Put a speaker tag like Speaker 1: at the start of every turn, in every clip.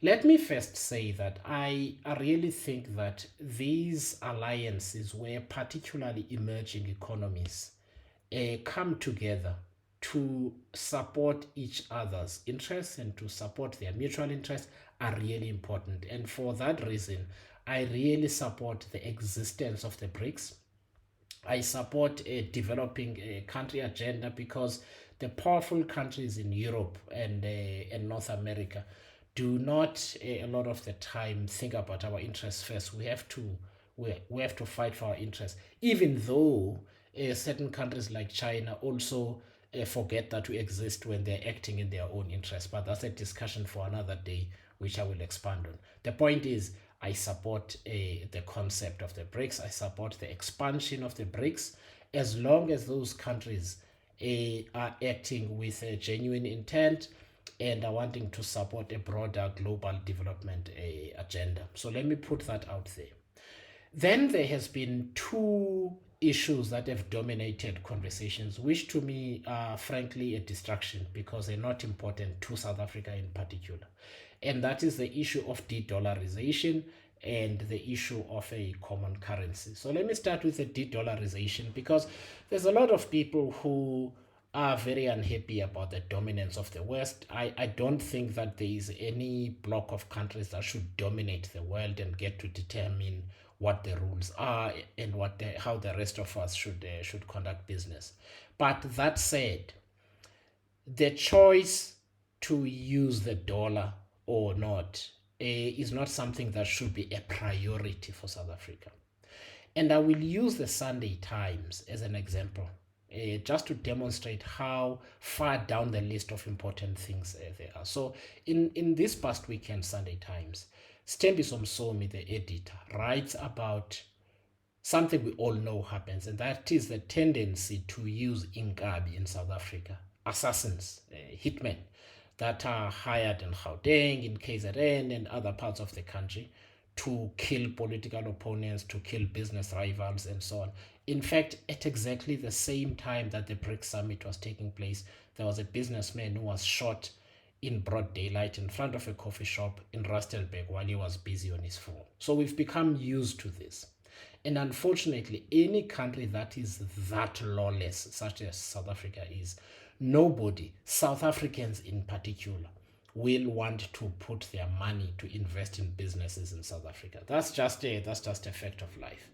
Speaker 1: Let me first say that I really think that these alliances where particularly emerging economies come together to support each other's interests and to support their mutual interests are really important. And for that reason, I really support the existence of the BRICs. I support a developing a country agenda because the powerful countries in Europe and North America do not a lot of the time think about our interests first. We have to fight for our interests, even though certain countries like China also forget that we exist when they're acting in their own interests. But that's a discussion for another day, which I will expand on. The point is, I support the concept of the BRICS. I support the expansion of the BRICS as long as those countries are acting with a genuine intent and are wanting to support a broader global development agenda. So let me put that out there. Then there has been two issues that have dominated conversations, which to me are frankly a distraction because they're not important to South Africa in particular. And that is the issue of de-dollarization and the issue of a common currency. So let me start with the de-dollarization because there's a lot of people who are very unhappy about the dominance of the West. I don't think that there is any block of countries that should dominate the world and get to determine what the rules are and how the rest of us should conduct business. But that said, the choice to use the dollar or not is not something that should be a priority for South Africa. And I will use the Sunday Times as an example, just to demonstrate how far down the list of important things they are. So, in this past weekend, Sunday Times, Stembiso Msomi, the editor, writes about something we all know happens, and that is the tendency to use inkabi in South Africa, assassins, hitmen that are hired in Gauteng, in KZN, and other parts of the country to kill political opponents, to kill business rivals, and so on. In fact, at exactly the same time that the BRICS summit was taking place, there was a businessman who was shot in broad daylight in front of a coffee shop in Rustenburg while he was busy on his phone. So we've become used to this. And unfortunately, any country that is that lawless, such as South Africa is, nobody, South Africans in particular, will want to put their money to invest in businesses in South Africa. That's just a fact of life.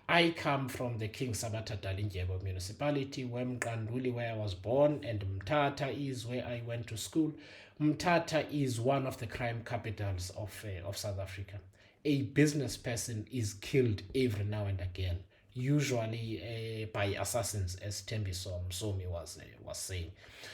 Speaker 1: I come from the King Sabata Dalindyebo municipality, where Mqanduli, where I was born, and Mtata is where I went to school. Mtata is one of the crime capitals of South Africa. A business person is killed every now and again, usually by assassins, as Tembiso Msomi was saying.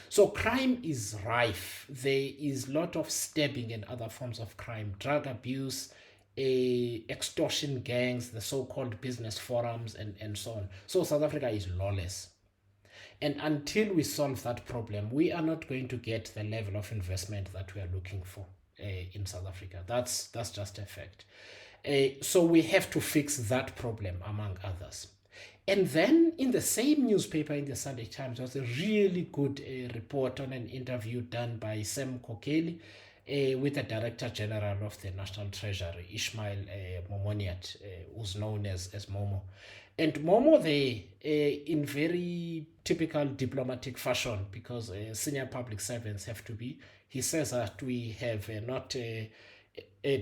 Speaker 1: So crime is rife. There is a lot of stabbing and other forms of crime, drug abuse, extortion gangs, the so-called business forums, and so on. So South Africa is lawless. And until we solve that problem, we are not going to get the level of investment that we are looking for in South Africa. That's just a fact. So we have to fix that problem, among others. And then in the same newspaper, in the Sunday Times, was a really good report on an interview done by Sam Kokeli with the Director General of the National Treasury, Ishmael Momoniat, who's known as Momo. And Momo, they, in very typical diplomatic fashion, because senior public servants have to be, he says that we have not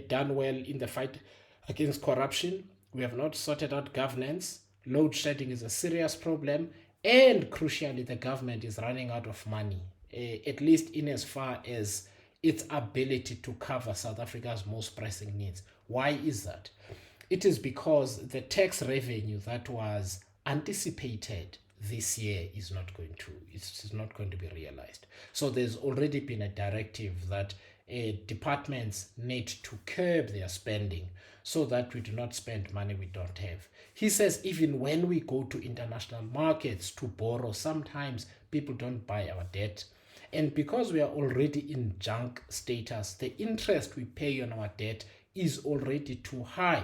Speaker 1: done well in the fight against corruption. We have not sorted out governance. Load shedding is a serious problem. And crucially, the government is running out of money, at least in as far as its ability to cover South Africa's most pressing needs. Why is that? It is because the tax revenue that was anticipated this year is not going to be realized. So there's already been a directive that departments need to curb their spending so that we do not spend money we don't have. He says even when we go to international markets to borrow, sometimes people don't buy our debt. And because we are already in junk status, the interest we pay on our debt is already too high.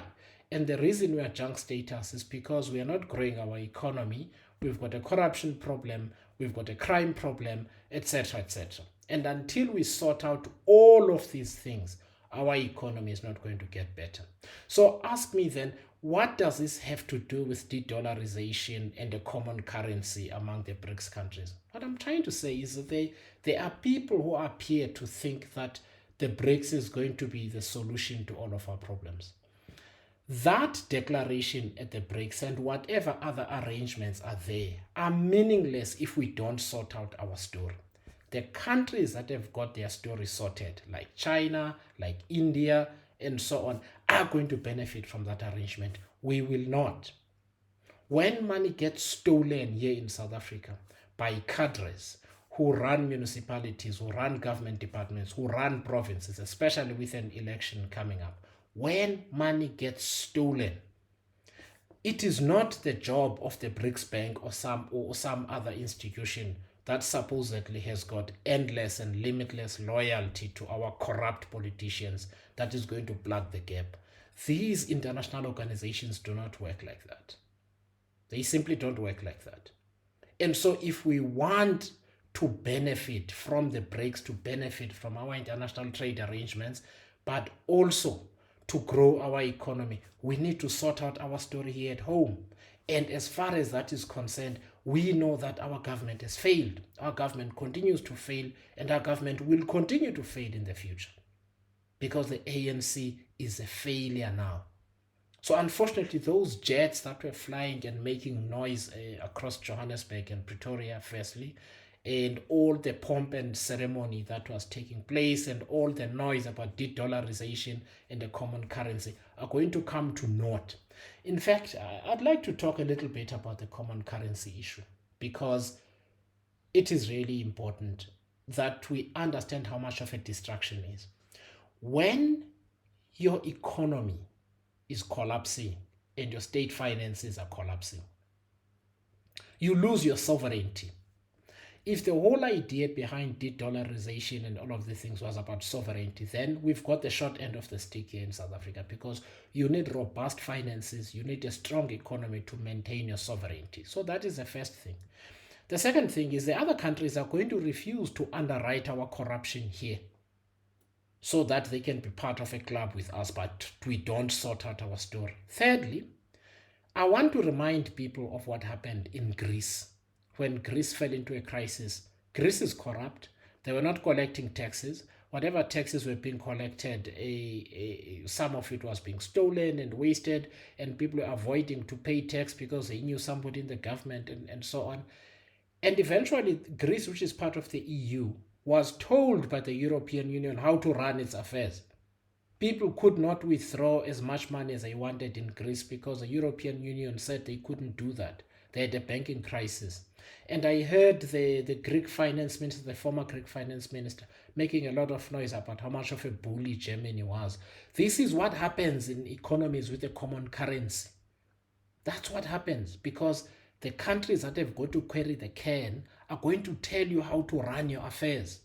Speaker 1: And the reason we are junk status is because we are not growing our economy. We've got a corruption problem, we've got a crime problem, etc., etc. And until we sort out all of these things, our economy is not going to get better. So ask me then, what does this have to do with de-dollarization and a common currency among the BRICS countries? What I'm trying to say is that there are people who appear to think that the BRICS is going to be the solution to all of our problems. That declaration at the BRICS and whatever other arrangements are there are meaningless if we don't sort out our story. The countries that have got their story sorted, like China, like India, and so on, are going to benefit from that arrangement. We will not. When money gets stolen here in South Africa by cadres who run municipalities, who run government departments, who run provinces, especially with an election coming up, when money gets stolen, it is not the job of the BRICS Bank or some other institution that supposedly has got endless and limitless loyalty to our corrupt politicians that is going to plug the gap. These international organizations do not work like that. They simply don't work like that. And so if we want to benefit from the BRICS, to benefit from our international trade arrangements, but also to grow our economy, we need to sort out our story here at home. And as far as that is concerned, we know that our government has failed. Our government continues to fail, and our government will continue to fail in the future because the ANC is a failure now. So unfortunately, those jets that were flying and making noise across Johannesburg and Pretoria, firstly, and all the pomp and ceremony that was taking place and all the noise about de-dollarization and the common currency are going to come to naught. In fact, I'd like to talk a little bit about the common currency issue because it is really important that we understand how much of a distraction is. When your economy is collapsing and your state finances are collapsing, you lose your sovereignty. If the whole idea behind de-dollarization and all of these things was about sovereignty, then we've got the short end of the stick here in South Africa because you need robust finances, you need a strong economy to maintain your sovereignty. So that is the first thing. The second thing is the other countries are going to refuse to underwrite our corruption here so that they can be part of a club with us, but we don't sort out our story. Thirdly, I want to remind people of what happened in Greece. When Greece fell into a crisis, Greece is corrupt. They were not collecting taxes. Whatever taxes were being collected, some of it was being stolen and wasted, and people were avoiding to pay tax because they knew somebody in the government and so on. And eventually, Greece, which is part of the EU, was told by the European Union how to run its affairs. People could not withdraw as much money as they wanted in Greece because the European Union said they couldn't do that. They had a banking crisis. And I heard the Greek finance minister, the former Greek finance minister, making a lot of noise about how much of a bully Germany was. This is what happens in economies with a common currency. That's what happens because the countries that have got to carry the can are going to tell you how to run your affairs.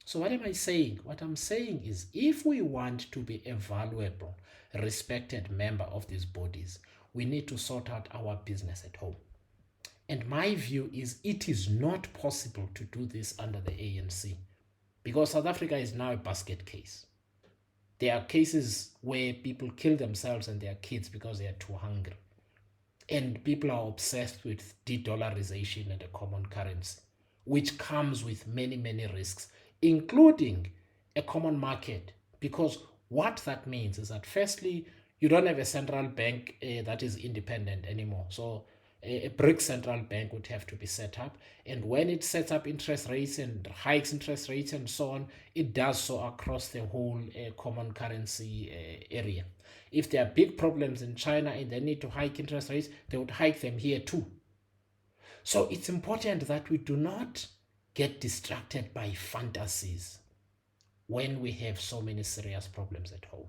Speaker 1: So what am I saying? What I'm saying is if we want to be a valuable, respected member of these bodies, we need to sort out our business at home. And my view is it is not possible to do this under the ANC because South Africa is now a basket case. There are cases where people kill themselves and their kids because they are too hungry. And people are obsessed with de-dollarization and a common currency, which comes with many, many risks, including a common market. Because what that means is that firstly, you don't have a central bank that is independent anymore. So a BRICS central bank would have to be set up. And when it sets up interest rates and hikes interest rates and so on, it does so across the whole common currency area. If there are big problems in China and they need to hike interest rates, they would hike them here too. So it's important that we do not get distracted by fantasies when we have so many serious problems at home.